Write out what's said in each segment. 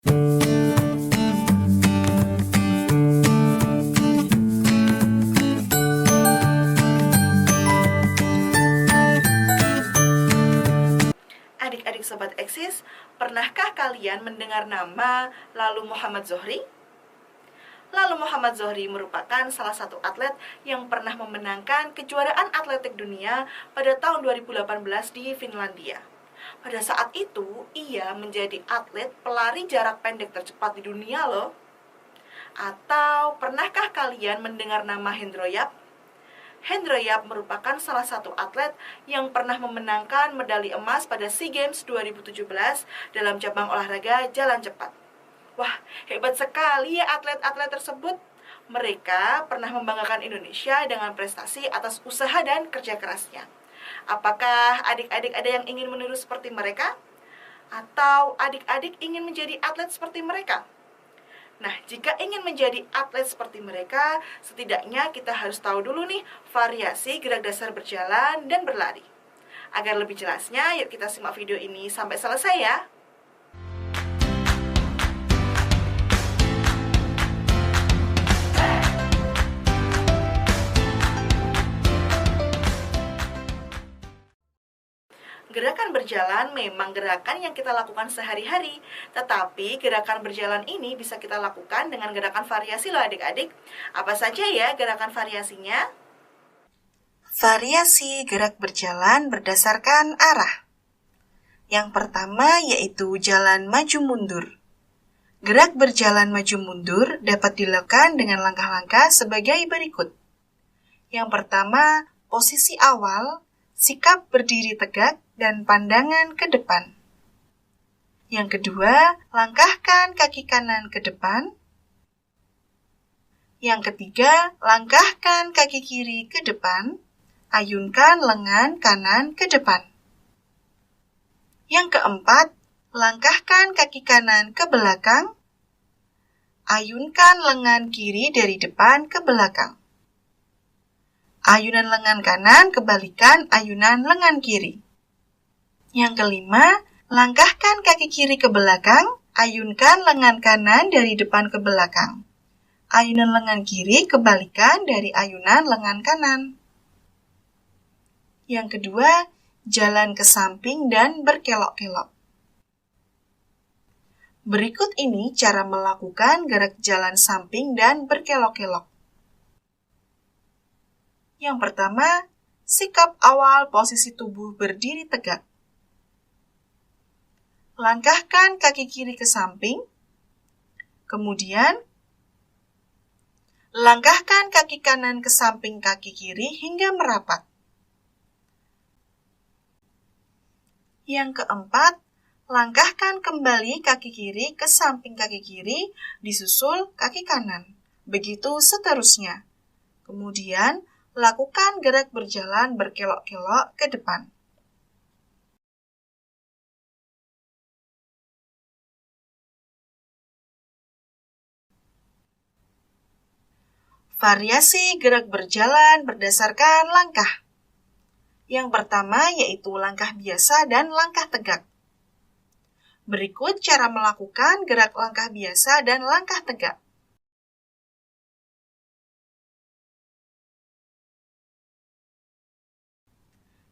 Adik-adik Sobat Eksis, pernahkah kalian mendengar nama Lalu Muhammad Zohri? Lalu Muhammad Zohri merupakan salah satu atlet yang pernah memenangkan kejuaraan atletik dunia pada tahun 2018 di Finlandia. Pada saat itu, ia menjadi atlet pelari jarak pendek tercepat di dunia loh. Atau pernahkah kalian mendengar nama Hendro Yap? Hendro Yap merupakan salah satu atlet yang pernah memenangkan medali emas pada SEA Games 2017 dalam cabang olahraga jalan cepat. Wah, hebat sekali ya atlet-atlet tersebut. Mereka pernah membanggakan Indonesia dengan prestasi atas usaha dan kerja kerasnya. Apakah adik-adik ada yang ingin meniru seperti mereka? Atau adik-adik ingin menjadi atlet seperti mereka? Nah, jika ingin menjadi atlet seperti mereka, setidaknya kita harus tahu dulu nih variasi gerak dasar berjalan dan berlari. Agar lebih jelasnya, yuk kita simak video ini sampai selesai ya. Gerakan berjalan memang gerakan yang kita lakukan sehari-hari, tetapi gerakan berjalan ini bisa kita lakukan dengan gerakan variasi loh adik-adik. Apa saja ya gerakan variasinya? Variasi gerak berjalan berdasarkan arah. Yang pertama yaitu jalan maju mundur. Gerak berjalan maju mundur dapat dilakukan dengan langkah-langkah sebagai berikut. Yang pertama, posisi awal, sikap berdiri tegak, dan pandangan ke depan. Yang kedua, langkahkan kaki kanan ke depan. Yang ketiga, langkahkan kaki kiri ke depan. Ayunkan lengan kanan ke depan. Yang keempat, langkahkan kaki kanan ke belakang. Ayunkan lengan kiri dari depan ke belakang. Ayunan lengan kanan kebalikan ayunan lengan kiri. Yang kelima, langkahkan kaki kiri ke belakang, ayunkan lengan kanan dari depan ke belakang. Ayunan lengan kiri kebalikan dari ayunan lengan kanan. Yang kedua, jalan ke samping dan berkelok-kelok. Berikut ini cara melakukan gerak jalan samping dan berkelok-kelok. Yang pertama, sikap awal posisi tubuh berdiri tegak. Langkahkan kaki kiri ke samping, kemudian langkahkan kaki kanan ke samping kaki kiri hingga merapat. Yang keempat, langkahkan kembali kaki kiri ke samping kaki kiri, disusul kaki kanan. Begitu seterusnya. Kemudian, lakukan gerak berjalan berkelok-kelok ke depan. Variasi gerak berjalan berdasarkan langkah. Yang pertama yaitu langkah biasa dan langkah tegak. Berikut cara melakukan gerak langkah biasa dan langkah tegak.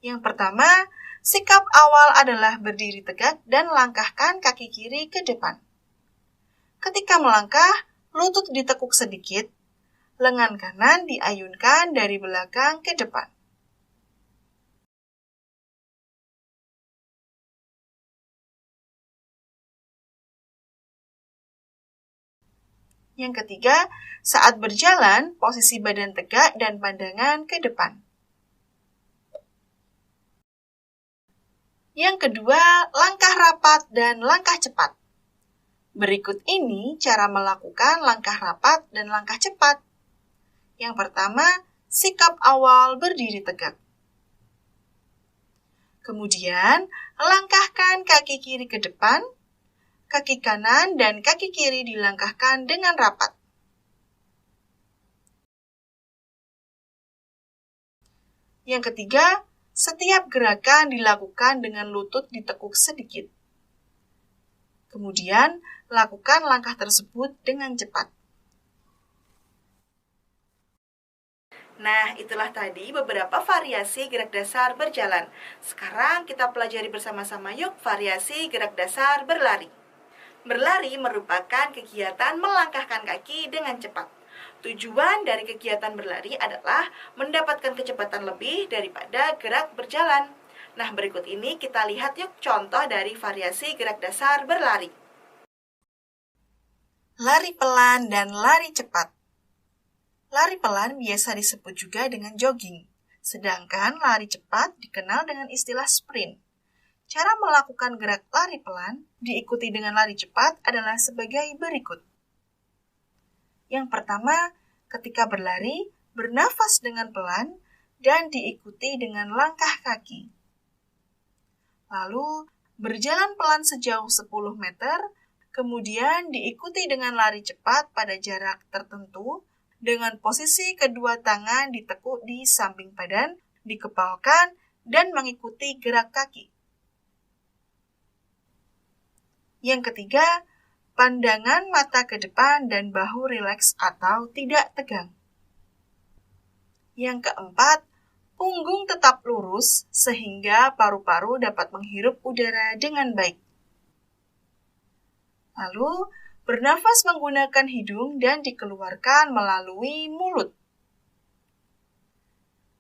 Yang pertama, sikap awal adalah berdiri tegak dan langkahkan kaki kiri ke depan. Ketika melangkah, lutut ditekuk sedikit, lengan kanan diayunkan dari belakang ke depan. Yang ketiga, saat berjalan, posisi badan tegak dan pandangan ke depan. Yang kedua, langkah rapat dan langkah cepat. Berikut ini cara melakukan langkah rapat dan langkah cepat. Yang pertama, sikap awal berdiri tegak. Kemudian, langkahkan kaki kiri ke depan, kaki kanan dan kaki kiri dilangkahkan dengan rapat. Yang ketiga, setiap gerakan dilakukan dengan lutut ditekuk sedikit. Kemudian, Lakukan langkah tersebut dengan cepat. Nah, itulah tadi beberapa variasi gerak dasar berjalan. Sekarang kita pelajari bersama-sama yuk variasi gerak dasar berlari. Berlari merupakan kegiatan melangkahkan kaki dengan cepat. Tujuan dari kegiatan berlari adalah mendapatkan kecepatan lebih daripada gerak berjalan. Nah, berikut ini kita lihat yuk contoh dari variasi gerak dasar berlari. Lari pelan dan lari cepat. Lari pelan biasa disebut juga dengan jogging, sedangkan lari cepat dikenal dengan istilah sprint. Cara melakukan gerak lari pelan diikuti dengan lari cepat adalah sebagai berikut. Yang pertama, ketika berlari, bernafas dengan pelan dan diikuti dengan langkah kaki. Lalu, berjalan pelan sejauh 10 meter, kemudian diikuti dengan lari cepat pada jarak tertentu dengan posisi kedua tangan ditekuk di samping badan, dikepalkan, dan mengikuti gerak kaki. Yang ketiga, pandangan mata ke depan dan bahu rileks atau tidak tegang. Yang keempat, punggung tetap lurus sehingga paru-paru dapat menghirup udara dengan baik. Lalu, bernafas menggunakan hidung dan dikeluarkan melalui mulut.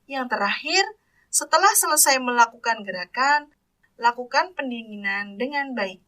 Yang terakhir, setelah selesai melakukan gerakan, lakukan pendinginan dengan baik.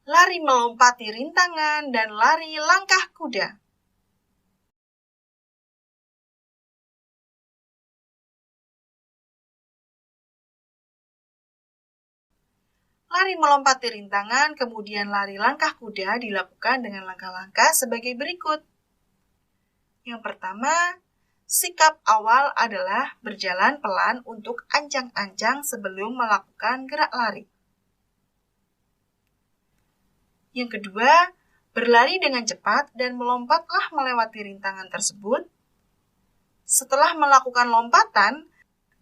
Lari melompati rintangan dan lari langkah kuda. Lari melompati rintangan, kemudian lari langkah kuda dilakukan dengan langkah-langkah sebagai berikut. Yang pertama, sikap awal adalah berjalan pelan untuk ancang-ancang sebelum melakukan gerak lari. Yang kedua, berlari dengan cepat dan melompatlah melewati rintangan tersebut. Setelah melakukan lompatan,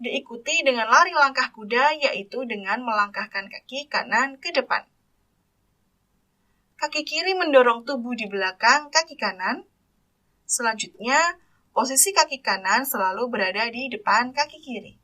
diikuti dengan lari langkah kuda, yaitu dengan melangkahkan kaki kanan ke depan. Kaki kiri mendorong tubuh di belakang kaki kanan. Selanjutnya, posisi kaki kanan selalu berada di depan kaki kiri.